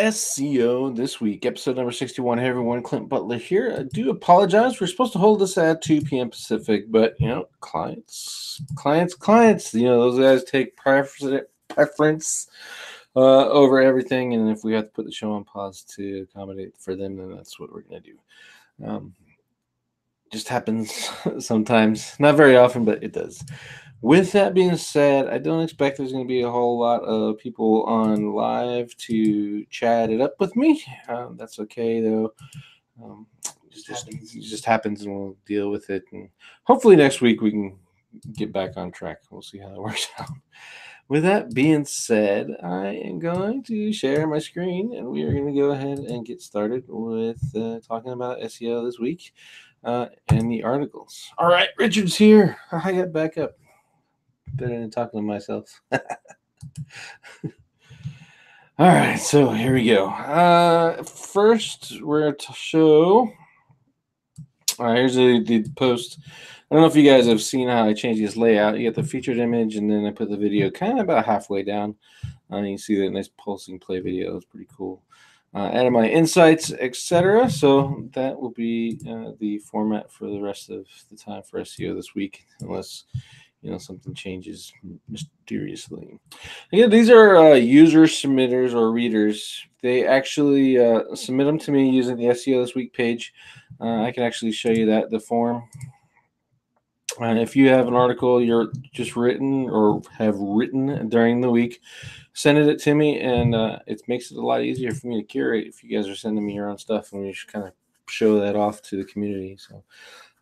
SEO this week, episode number 61. Hey everyone, Clint Butler here. I do apologize. We're supposed to hold this at 2 p.m. Pacific, but clients, those guys take preference over everything. And if we have to put the show on pause to accommodate for them, then that's what we're going to do. Just happens sometimes, not very often, but it does. With that being said, I don't expect there's going to be a whole lot of people on live to chat it up with me. That's okay, though. It just happens, and we'll deal with it. And hopefully next week we can get back on track. We'll see how that works out. With that being said, I am going to share my screen, and we are going to go ahead and get started with talking about SEO this week and the articles. All right, Richard's here. I got back up. Better than talking to myself. All right, so here we go. First, we're going to show. All right, here's the post. I don't know if you guys have seen how I changed this layout. You get the featured image, and then I put the video kind of about halfway down. You can see that nice pulsing play video. It's pretty cool. Added my insights, etc. So that will be the format for the rest of the time for SEO this week, unless something changes mysteriously. Again, these are user submitters or readers. They actually submit them to me using the SEO This Week page. I can actually show you the form. If you have an article you're just written or have written during the week, send it to me, and it makes it a lot easier for me to curate if you guys are sending me your own stuff, and we should kind of show that off to the community. So.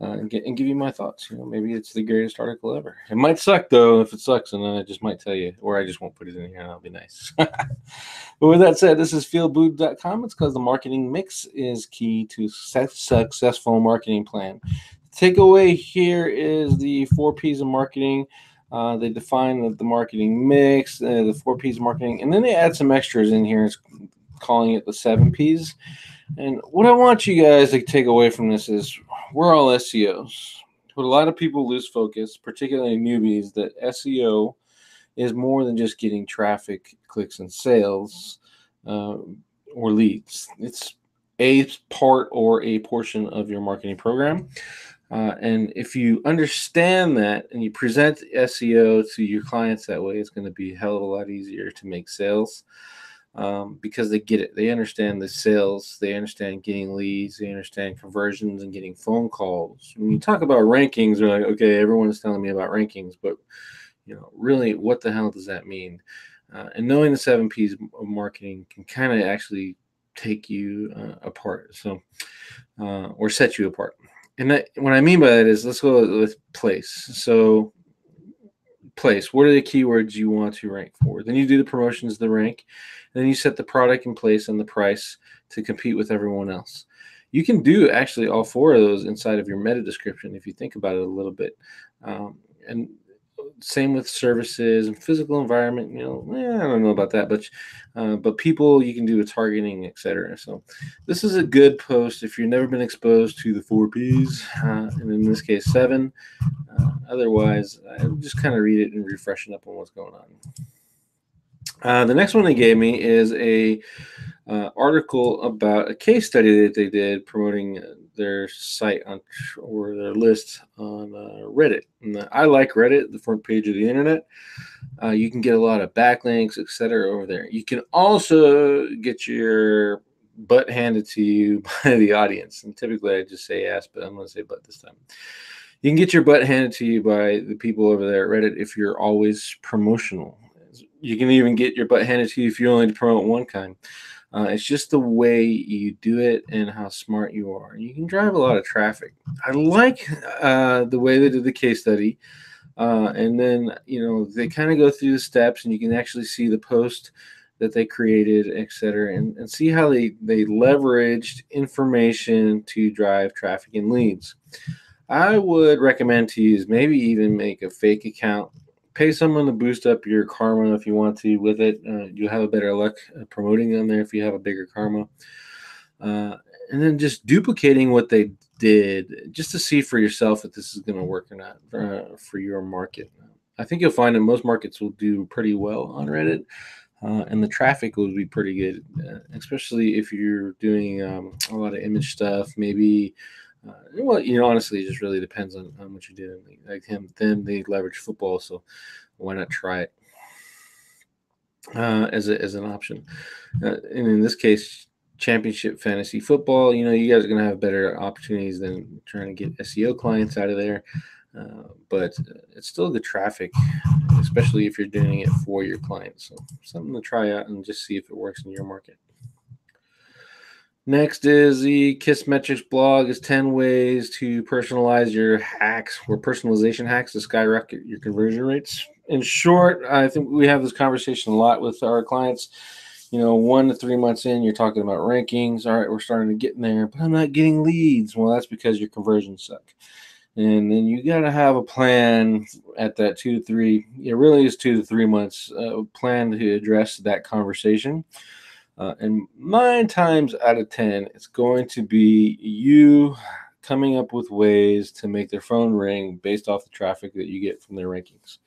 And give you my thoughts. Maybe it's the greatest article ever. It might suck, though. If it sucks, and then I just might tell you, or I just won't put it in here, and that'll be nice. But with that said, this is feelbooed.com. It's because the marketing mix is key to successful marketing plan. Takeaway here is the 4 P's of marketing. They define the marketing mix, the 4 P's of marketing, and then they add some extras in here. It's calling it the 7 P's. And what I want you guys to take away from this is we're all SEOs. But a lot of people lose focus, particularly newbies, that SEO is more than just getting traffic, clicks, and sales or leads. It's a part or a portion of your marketing program. And if you understand that and you present SEO to your clients that way, it's going to be a hell of a lot easier to make sales. Because they get it. They understand the sales. They understand getting leads. They understand conversions and getting phone calls. When you talk about rankings, they're like, okay, everyone's telling me about rankings, but really, what the hell does that mean? And knowing the 7 P's of marketing can kind of actually take you apart, or set you apart. And what I mean by that is, let's go with place. So place, what are the keywords you want to rank for? Then you do the promotions, the rank, and then you set the product in place and the price to compete with everyone else. You can do actually all 4 of those inside of your meta description if you think about it a little bit. And same with services and physical environment. I don't know about that, but people, you can do a targeting, etc. So this is a good post if you've never been exposed to the 4 P's, and in this case 7. Otherwise, I just kind of read it and refreshing up on what's going on. The next one they gave me is a article about a case study that they did promoting their site or their list on Reddit. And I like Reddit, the front page of the internet. You can get a lot of backlinks, etc. over there. You can also get your butt handed to you by the audience. And typically I just say ass, but I'm going to say butt this time. You can get your butt handed to you by the people over there at Reddit if you're always promotional. You can even get your butt handed to you if you only promote one kind. It's just the way you do it and how smart you are. You can drive a lot of traffic. I like the way they did the case study. And then, they kind of go through the steps, and you can actually see the post that they created, etc., and see how they leveraged information to drive traffic and leads. I would recommend to use, maybe even make a fake account. Pay someone to boost up your karma if you want to with it. You'll have a better luck promoting them there if you have a bigger karma. And then just duplicating what they did just to see for yourself if this is going to work or not for your market. I think you'll find that most markets will do pretty well on Reddit. and the traffic would be pretty good, especially if you're doing a lot of image stuff. Maybe, well, honestly, it just really depends on what you're doing. Like them, they leverage football, so why not try it as an option? And in this case, championship fantasy football. You guys are going to have better opportunities than trying to get SEO clients out of there. But it's still good traffic, especially if you're doing it for your clients. So something to try out and just see if it works in your market. Next is the KISSmetrics blog is 10 ways to personalize your hacks or personalization hacks to skyrocket your conversion rates. In short, I think we have this conversation a lot with our clients. 1 to 3 months in, you're talking about rankings. All right, we're starting to get in there, but I'm not getting leads. Well, that's because your conversions suck. And then you got to have a plan at that 2 to 3. It really is 2 to 3 months plan to address that conversation. And 9 times out of 10, it's going to be you coming up with ways to make their phone ring based off the traffic that you get from their rankings.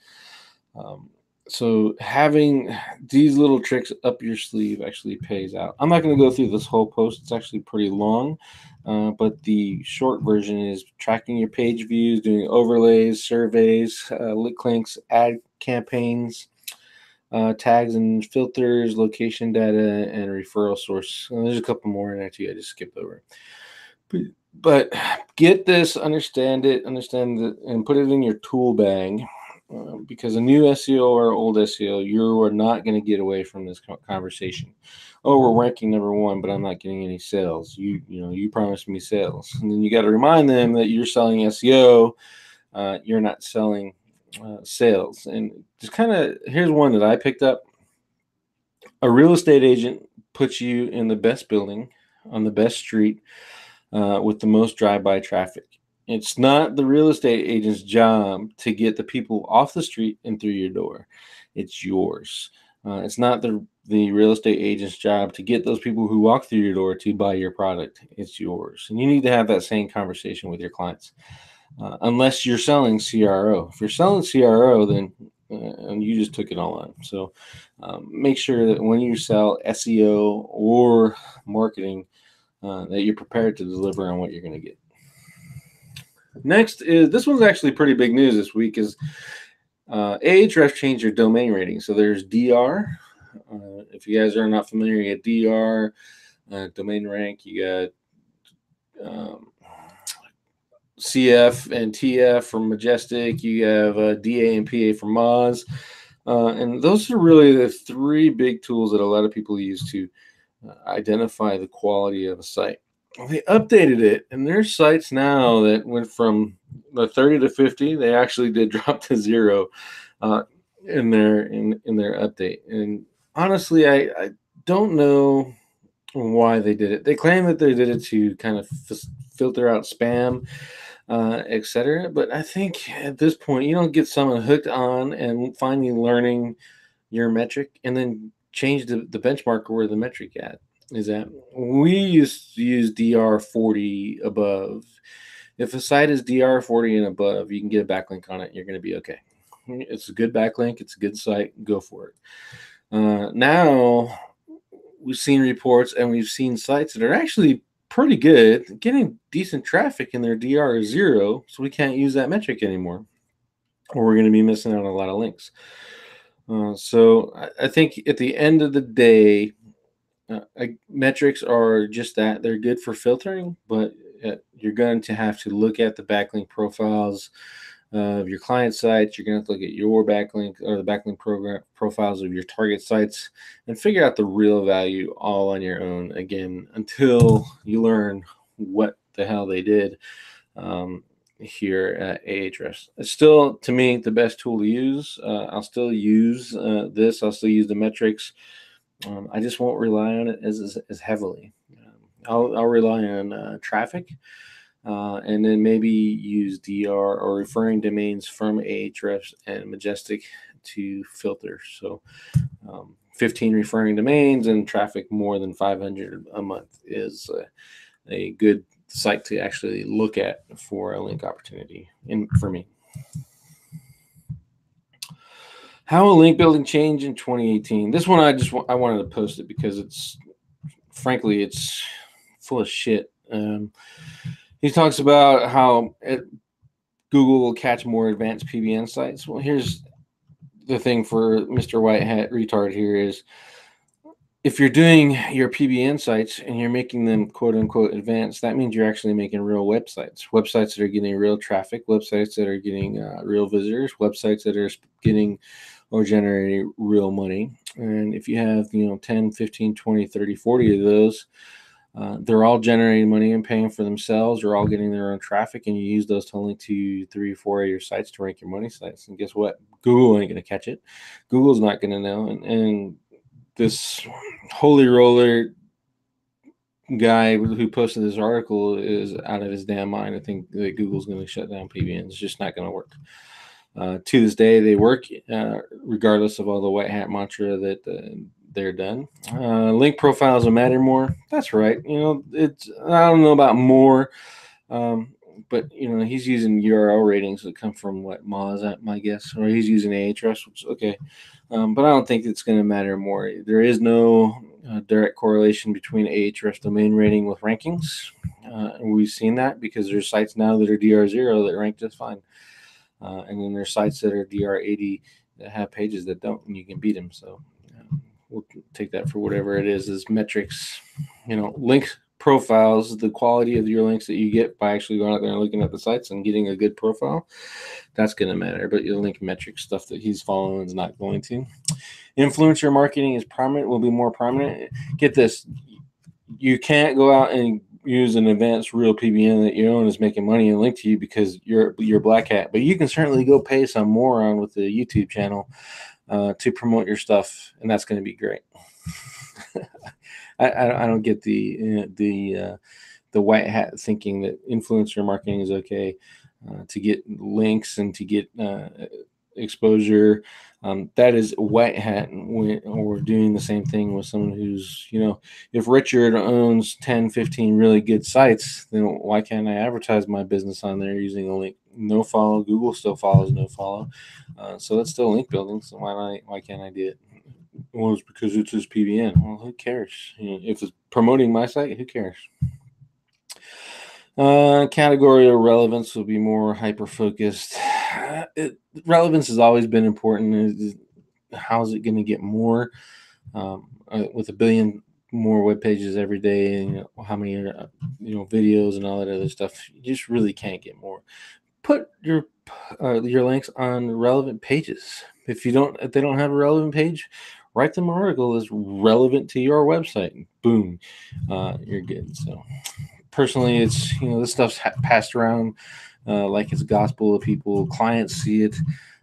So having these little tricks up your sleeve actually pays out. I'm not going to go through this whole post. It's actually pretty long, but the short version is tracking your page views, doing overlays, surveys, link links, ad campaigns, tags and filters, location data, and referral source. And there's a couple more in there too. I just skipped over. But get this, understand it, and put it in your tool bag. Because a new SEO or old SEO, you are not going to get away from this conversation. Oh, we're ranking number 1, but I'm not getting any sales. You promised me sales, and then you got to remind them that you're selling SEO. You're not selling sales. And just here's one that I picked up. A real estate agent puts you in the best building on the best street with the most drive-by traffic. It's not the real estate agent's job to get the people off the street and through your door. It's yours. It's not the real estate agent's job to get those people who walk through your door to buy your product. It's yours. And you need to have that same conversation with your clients. Unless you're selling CRO. If you're selling CRO, then and you just took it all on. So make sure that when you sell SEO or marketing, that you're prepared to deliver on what you're going to get. Next is, this one's actually pretty big news this week, is Ahrefs changed your domain rating. So there's DR. If you guys are not familiar, you get DR, domain rank. You got CF and TF from Majestic. You have DA and PA from Moz. And those are really the 3 big tools that a lot of people use to identify the quality of a site. They updated it, and there's sites now that went from the 30 to 50. They actually did drop to 0 in their update. And honestly, I don't know why they did it. They claim that they did it to kind of filter out spam, etc. But I think at this point, you don't get someone hooked on and finally learning your metric and then change the benchmark where the metric is at. We used to use DR 40 above. If a site is DR 40 and above, you can get a backlink on it. You're going to be okay. It's a good backlink. It's a good site. Go for it. Now we've seen reports and we've seen sites that are actually pretty good, getting decent traffic, and their DR is 0, so we can't use that metric anymore, or we're going to be missing out on a lot of links. So I think at the end of the day, metrics are just that. They're good for filtering, but you're going to have to look at the backlink profiles of your client sites. You're going to have to look at your backlink or the backlink profiles of your target sites and figure out the real value all on your own, again, until you learn what the hell they did here at Ahrefs. It's still, to me, the best tool to use. I'll still use this. I'll still use the metrics. I just won't rely on it as heavily. I'll rely on traffic, and then maybe use DR or referring domains from Ahrefs and Majestic to filter. So 15 referring domains and traffic more than 500 a month is a good site to actually look at for a link opportunity for me. How will link building change in 2018? This one I wanted to post it because it's frankly it's full of shit. He talks about how Google will catch more advanced PBN sites. Well, here's the thing for Mr. White Hat retard here is if you're doing your PBN sites and you're making them quote unquote advanced, that means you're actually making real websites that are getting real traffic, websites that are getting real visitors, websites that are getting or generating real money. And if you have, 10, 15, 20, 30, 40 of those, they're all generating money and paying for themselves. They're all getting their own traffic, and you use those to link to 3 or 4 of your sites to rank your money sites. And guess what? Google ain't going to catch it. Google's not going to know. And this holy roller guy who posted this article is out of his damn mind. I think that Google's going to shut down PBN. It's just not going to work. To this day, they work regardless of all the white hat mantra that they're done. Link profiles will matter more. That's right. It's I don't know about more, but he's using URL ratings that come from what Moz at my guess, or he's using Ahrefs, which is okay. But I don't think it's going to matter more. There is no direct correlation between Ahrefs domain rating with rankings. And we've seen that because there's sites now that are DR0 that rank just fine. And then there's sites that are DR80 that have pages that don't, and you can beat them. So we'll take that for whatever it is metrics. Link profiles, the quality of your links that you get by actually going out there and looking at the sites and getting a good profile, that's going to matter. But your link metrics stuff that he's following is not going to. Influencer marketing is prominent, will be more prominent. Get this, you can't go out and use an advanced real PBN that you own is making money and link to you because you're black hat. But you can certainly go pay some moron with the YouTube channel to promote your stuff, and that's going to be great. I don't get the white hat thinking that influencer marketing is okay to get links and to get exposure. That is white hat, or doing the same thing with someone who's, if Richard owns 10, 15 really good sites, then why can't I advertise my business on there using a link? No follow. Google still follows no follow. So that's still link building. So why can't I do it? Well, it's because it's his PBN. Well, who cares? If it's promoting my site, who cares? Category of relevance will be more hyper-focused. Relevance has always been important. How is it going to get more? With a billion more web pages every day, and how many videos and all that other stuff, you just really can't get more. Put your links on relevant pages. If they don't have a relevant page, write them an article that's relevant to your website. Boom, you're good. So personally, it's this stuff's passed around like it's gospel to people. Clients see it,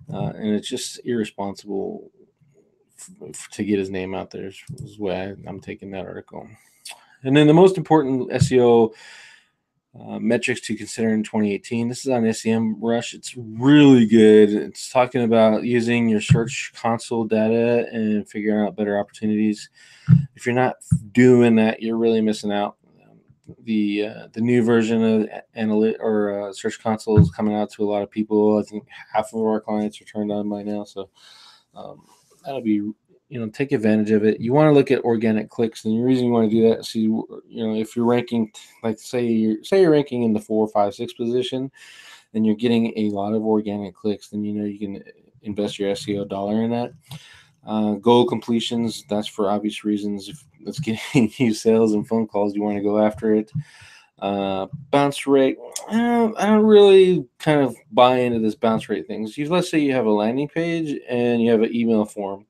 and it's just irresponsible to get his name out there. Is the way I'm taking that article. And then the most important SEO metrics to consider in 2018. This is on SEMrush. It's really good. It's talking about using your Search Console data and figuring out better opportunities. If you're not doing that, you're really missing out. The new version of Search Console is coming out to a lot of people. I think half of our clients are turned on by now, so that'll be take advantage of it. You want to look at organic clicks, and the reason you want to do that, see, if you're ranking, like say you're ranking in the 4, 5, 6 position, and you're getting a lot of organic clicks, then you can invest your SEO dollar in that. Goal completions, that's for obvious reasons. If that's getting you sales and phone calls, you want to go after it. Bounce rate, I don't really kind of buy into this bounce rate things. Let's say you have a landing page and you have an email form.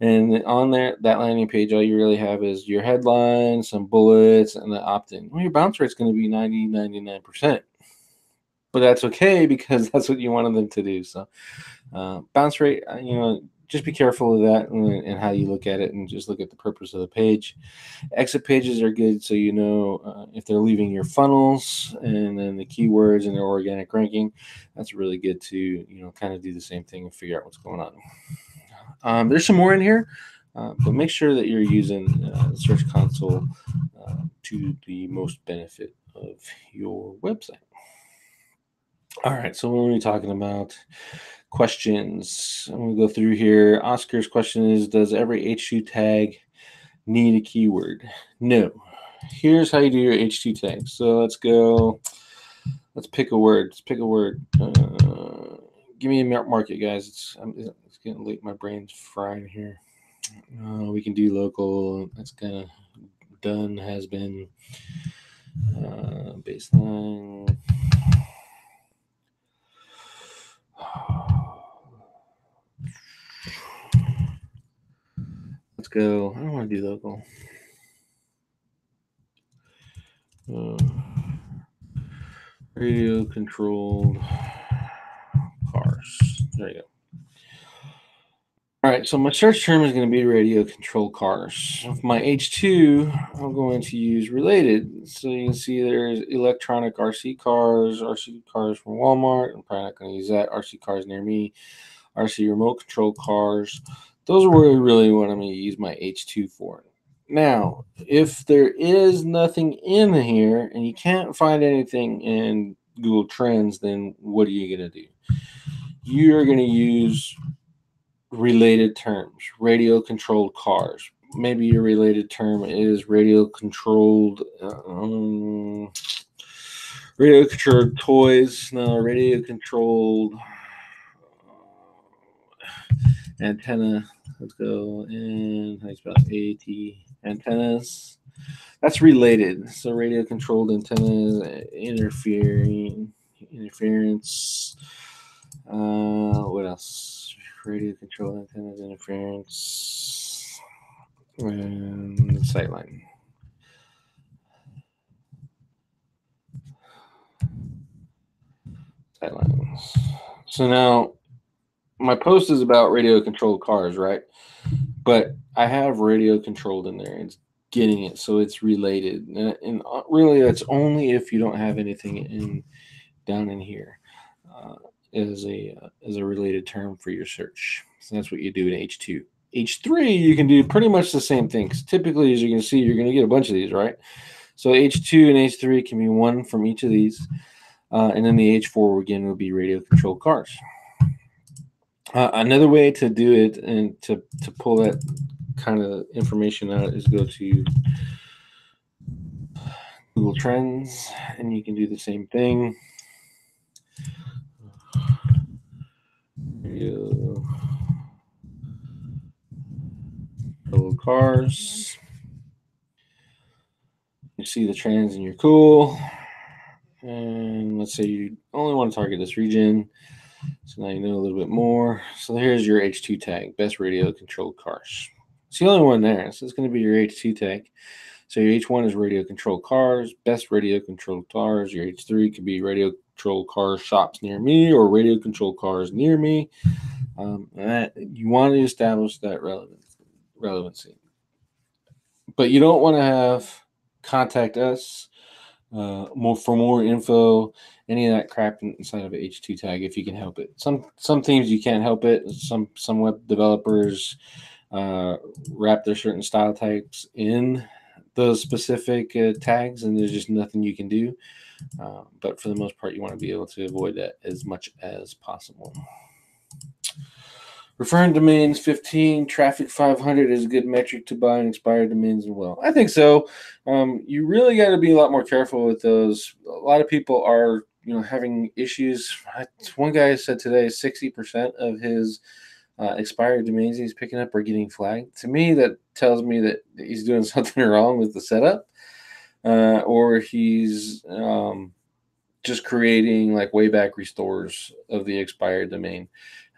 And on that landing page, all you really have is your headline, some bullets, and the opt-in. Well, your bounce rate's going to be 90, 99%. But that's okay because that's what you wanted them to do. So bounce rate, just be careful of that and how you look at it, and just look at the purpose of the page. Exit pages are good, so if they're leaving your funnels and then the keywords and their organic ranking, that's really good to kind of do the same thing and figure out what's going on. There's some more in here, but make sure that you're using Search Console to the most benefit of your website. All right, so what are we talking about? Questions. I'm going to go through here. Oscar's question is, does every H2 tag need a keyword? No. Here's how you do your H2 tags. So let's go. Let's pick a word. Let's pick a word. Give me a market, guys. It's getting late. My brain's frying here. We can do local. That's kind of done. Has been. Baseline. Let's go. I don't want to do local. Radio controlled cars. There you go. All right, so my search term is going to be radio controlled cars. With my H2, I'm going to use related. So you can see there's electronic RC cars from Walmart. I'm probably not going to use that. RC cars near me, RC remote control cars. Those are really what I'm going to use my H2 for. Now, if there is nothing in here and you can't find anything in Google Trends, then what are you going to do? You're going to use related terms, radio controlled cars. Maybe your related term is radio controlled toys. No, radio controlled antenna. Let's go. And how do you spell AT antennas? That's related. So radio controlled antennas, interference. What else? Radio controlled antennas, interference, and sightline. Sightlines. So now my post is about radio controlled cars, right? But I have radio controlled in there. It's getting it, so it's related. And really, that's only if you don't have anything down in here as a related term for your search. So that's what you do in H2. H3, you can do pretty much the same thing. Because typically, as you can see, you're going to get a bunch of these, right? So H2 and H3 can be one from each of these. And then the H4 again will be radio controlled cars. Another way to do it and to pull that kind of information out is go to Google Trends, and you can do the same thing. Radio controlled cars. You see the trends and you're cool. And let's say you only want to target this region. So now you know a little bit more. So here's your H2 tag, best radio controlled cars. It's the only one there. So it's going to be your H2 tag. So your H1 is radio controlled cars, best radio controlled cars. Your H3 could be radio controlled car shops near me or radio controlled cars near me. You want to establish that relevancy. But you don't want to have contact us for more info, any of that crap inside of an H2 tag if you can help it. Some themes you can't help it. Some web developers wrap their certain style types in those specific tags, and there's just nothing you can do. But for the most part, you want to be able to avoid that as much as possible. Referring domains 15, traffic 500 is a good metric to buy and expired domains as well. I think so. You really got to be a lot more careful with those. A lot of people are, having issues. One guy said today 60% of his expired domains he's picking up are getting flagged. To me, that tells me that he's doing something wrong with the setup, or he's just creating like wayback restores of the expired domain.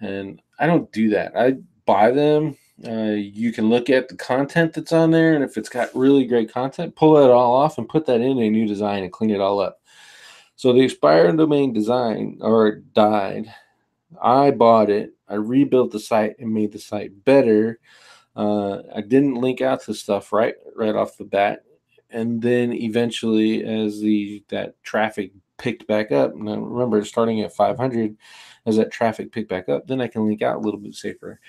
And I don't do that. I buy them. You can look at the content that's on there, and if it's got really great content, pull that all off and put that in a new design and clean it all up. So the expired domain died. I bought it. I rebuilt the site and made the site better. I didn't link out to stuff right off the bat, and then eventually, as that traffic picked back up, and I remember starting at 500, as that traffic picked back up, then I can link out a little bit safer.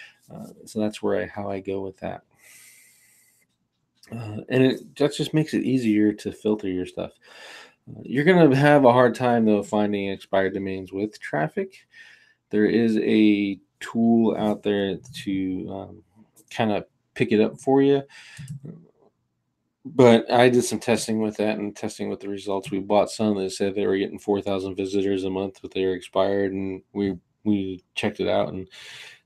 So that's how I go with that. And that just makes it easier to filter your stuff. You're going to have a hard time, though, finding expired domains with traffic. there is a tool out there to kind of pick it up for you. But I did some testing with that and testing with the results. We bought some that said they were getting 4,000 visitors a month, but they were expired, and we checked it out, and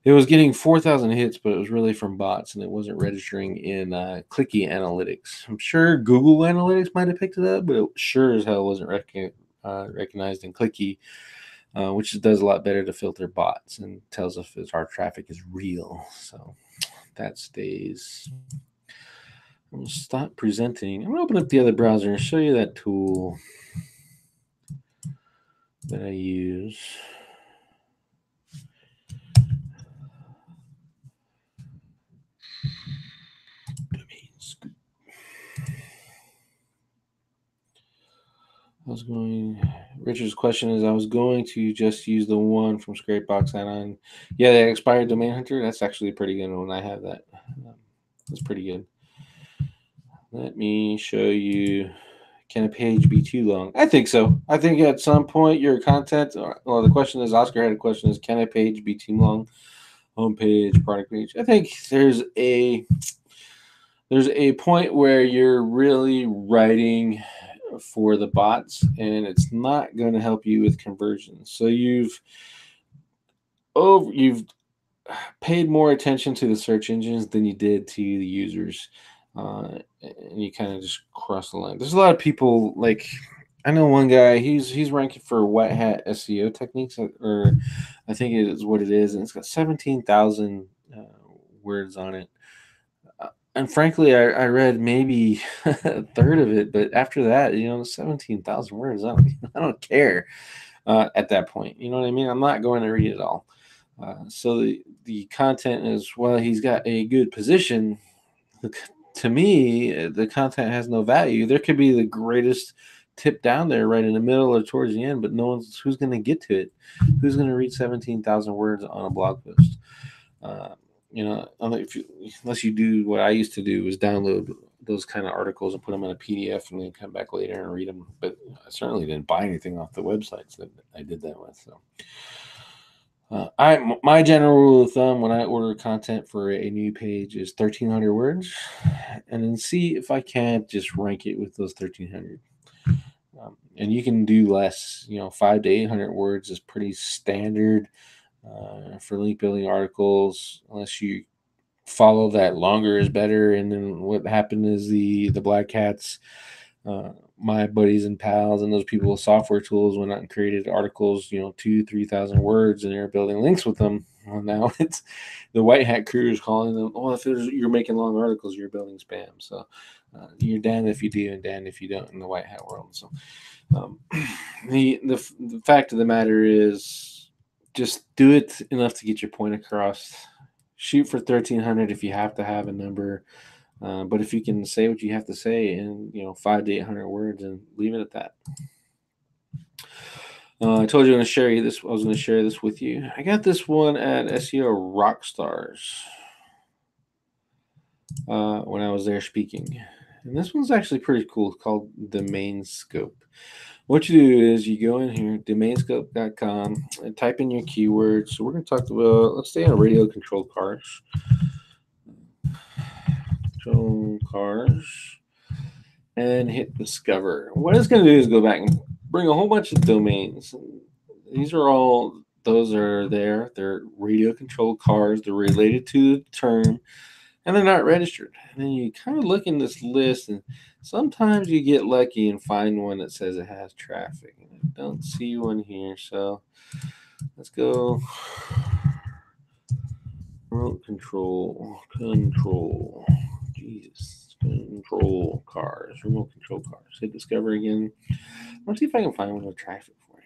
it was getting 4,000 hits, but it was really from bots, and it wasn't registering in Clicky Analytics. I'm sure Google Analytics might have picked it up, but it sure as hell wasn't recognized in Clicky, which does a lot better to filter bots and tells us if our traffic is real. So that stays. I'm going to stop presenting. I'm going to open up the other browser and show you that tool that I use. Richard's question is, I was going to just use the one from Scrapebox add-on. Yeah, the expired domain hunter. That's actually a pretty good one. I have that. That's pretty good. Let me show you. Can a page be too long? I think so. I think at some point your content, well, the question is, Oscar had a question is, can a page be too long? Homepage, product page. I think there's a point where you're really writing for the bots and it's not going to help you with conversions. So you've paid more attention to the search engines than you did to the users. And you kind of just cross the line. There's a lot of people, like I know one guy, he's ranking for white hat SEO techniques, or I think it is what it is, and it's got 17,000 words on it. And frankly, I read maybe a third of it, but after that, 17,000 words, I don't care at that point. You know what I mean? I'm not going to read it all. So the content is, well, he's got a good position. To me, the content has no value. There could be the greatest tip down there right in the middle or towards the end, but who's going to get to it. Who's going to read 17,000 words on a blog post? Unless you do what I used to do, was download those kind of articles and put them in a PDF and then come back later and read them. But I certainly didn't buy anything off the websites that I did that with. So my general rule of thumb when I order content for a new page is 1,300 words, and then see if I can't just rank it with those 1,300. And you can do less. 500 to 800 words is pretty standard for link building articles, unless you follow that longer is better. And then what happened is the black hats, my buddies and pals and those people with software tools went out and created articles, 2,000-3,000 words, and they're building links with them. Well, now it's the white hat crew is calling them, if you're making long articles, you're building spam. So you're damned if you do and damned if you don't in the white hat world. So the fact of the matter is, just do it enough to get your point across. Shoot for 1,300 if you have to have a number. But if you can say what you have to say in 500 to 800 words, and leave it at that. I told you I was going to share this with you. I got this one at SEO Rockstars when I was there speaking. And this one's actually pretty cool. It's called Domain Scope. What you do is you go in here, domainscope.com, and type in your keywords. So we're going to talk about, let's stay on radio controlled cars. Cars, and hit discover. What it's going to do is go back and bring a whole bunch of domains. Those are there. They're radio controlled cars. They're related to the term, and they're not registered. And then you kind of look in this list, and sometimes you get lucky and find one that says it has traffic. And I don't see one here, so let's go. Remote control. Jesus. Control cars. Remote control cars. Hit discover again. Let's see if I can find one with traffic for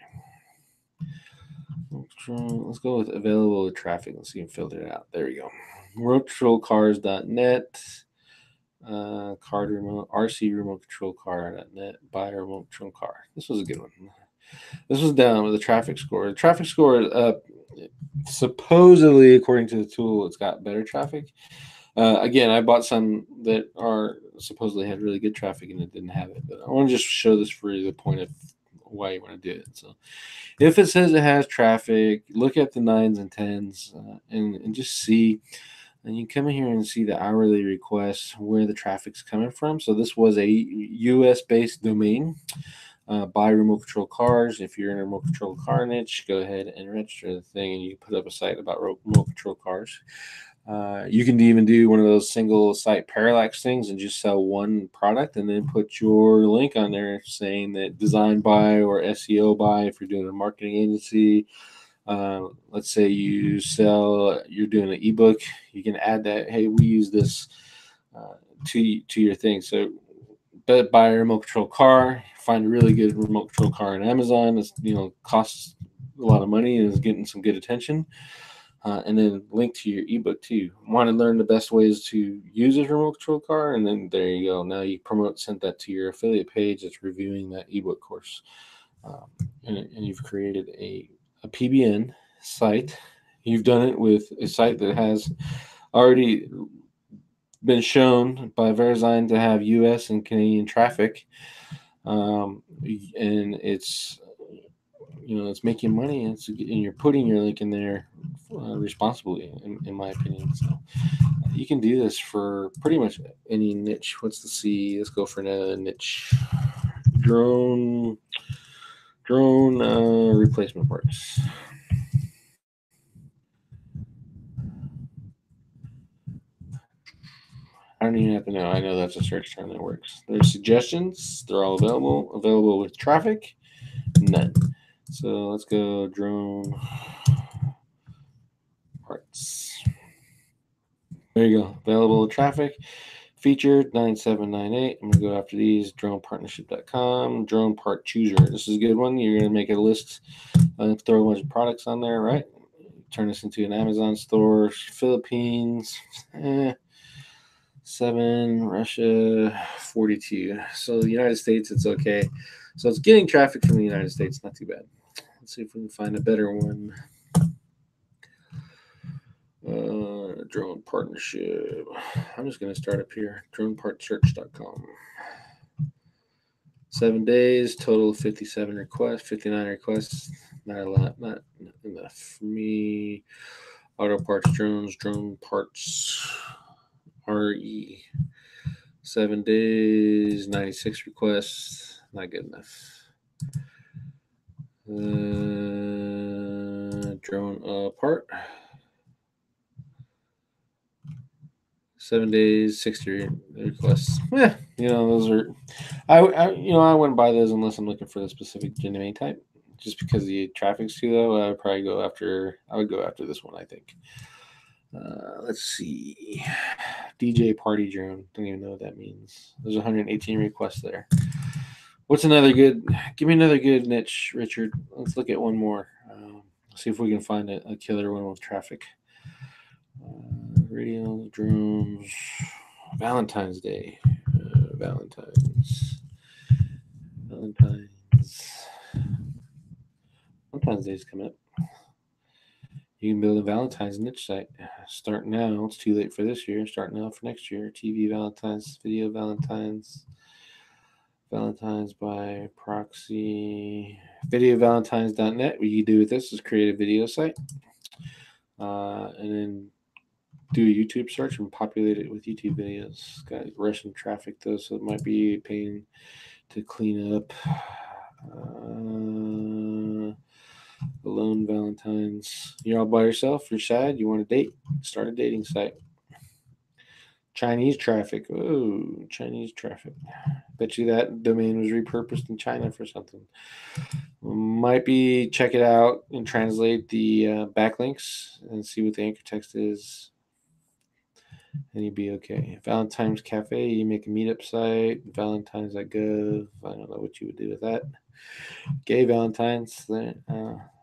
you. Let's go with available traffic. Let's see if we can filter it out. There we go. RemoteControlCars.net. Card remote. RC remote control car.net. Buy a remote control car. This was a good one. This was down with the traffic score. The traffic score is up. Supposedly, according to the tool, it's got better traffic. Again, I bought some that are supposedly had really good traffic and it didn't have it. But I want to just show this for the point of why you want to do it. So if it says it has traffic, look at the 9s and 10s and just see. And you come in here and see the hourly requests, where the traffic's coming from. So this was a US-based domain. Buy remote control cars. If you're in a remote control car niche, go ahead and register the thing, and you put up a site about remote control cars. You can even do one of those single site parallax things and just sell one product and then put your link on there saying that designed by or SEO by, if you're doing a marketing agency. Let's say you're doing an ebook, you can add that, hey, we use this to your thing. So buy a remote control car, find a really good remote control car on Amazon. It's, costs a lot of money and is getting some good attention. And then link to your ebook too. Want to learn the best ways to use a remote control car, and then there you go. Now you send that to your affiliate page that's reviewing that ebook course, and you've created a PBN site. You've done it with a site that has already been shown by Verisign to have US and Canadian traffic, and it's it's making money, and you're putting your link in there responsibly, in my opinion. So you can do this for pretty much any niche. What's the C? Let's go for another niche. Drone replacement parts. I don't even have to know. I know that's a search term that works. There's suggestions. They're all available. Available with traffic? None. So let's go drone parts. There you go. Available with traffic. Featured 9798. I'm going to go after these. Dronepartnership.com. Drone part chooser. This is a good one. You're going to make a list and throw a bunch of products on there, right? Turn this into an Amazon store. Philippines. 7, Russia 42. So the United States, it's okay. So it's getting traffic from the United States, not too bad. Let's see if we can find a better one. Drone partnership. I'm just going to start up here. Dronepartsearch.com. 7 days, total 57 requests, 59 requests. Not a lot, not enough for me. Auto parts, drones, drone parts. RE. 7 days, 96 requests. Not good enough. Drone part. 7 days, 60 requests. Yeah, those are. I wouldn't buy those unless I'm looking for the specific domain type. Just because the traffic's too low, I would probably go after. I would go after this one, I think. Let's see. DJ party drone. Don't even know what that means. There's 118 requests there. What's another good? Give me another good niche, Richard. Let's look at one more. See if we can find a killer one with traffic. Radio drones. Valentine's Day. Valentine's Day's coming up. You can build a Valentine's niche site. Start now. It's too late for this year. Start now for next year. TV Valentine's, video Valentine's, Valentine's by proxy. VideoValentines.net. What you do with this is create a video site, and then do a YouTube search and populate it with YouTube videos. It's got Russian traffic though, so it might be a pain to clean up. Alone Valentine's. You're all by yourself. You're sad. You want to date? Start a dating site. Chinese traffic. Oh, Chinese traffic. Bet you that domain was repurposed in China for something. Might be check it out and translate the backlinks and see what the anchor text is. And you'd be okay. Valentine's Cafe, you make a meetup site. Valentine's.gov. I don't know what you would do with that. Gay Valentine's.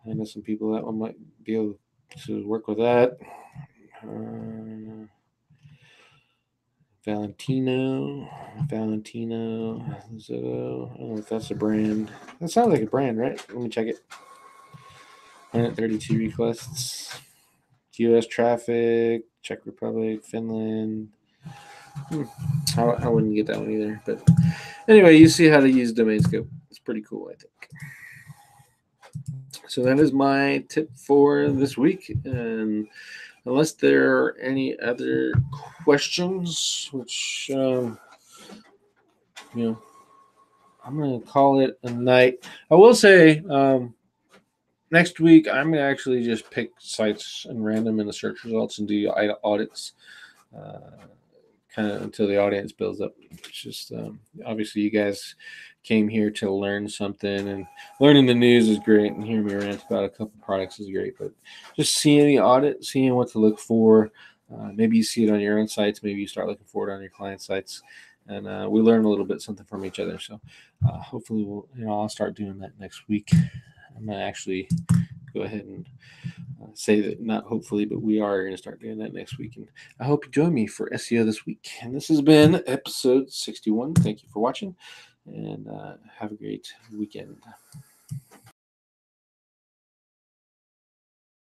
I know some people that one might be able to work with that. Valentino. Zillow. I don't know if that's a brand. That sounds like a brand, right? Let me check it. 132 requests. US traffic. Czech Republic. Finland. I wouldn't get that one either. But anyway, you see how to use domain scope. It's pretty cool, I think. So that is my tip for this week. And unless there are any other questions, which I'm going to call it a night. I will say next week I'm going to actually just pick sites and random in the search results and do audits, kind of until the audience builds up. It's just obviously you guys came here to learn something, and learning the news is great, and hearing me rant about a couple products is great. But just seeing the audit, seeing what to look for. Maybe you see it on your own sites. Maybe you start looking for it on your client sites, and we learn a little bit something from each other. So hopefully, I'll start doing that next week. I'm gonna actually go ahead and say that, not hopefully, but we are going to start doing that next week. And I hope you join me for SEO this week. And this has been episode 61. Thank you for watching, and have a great weekend.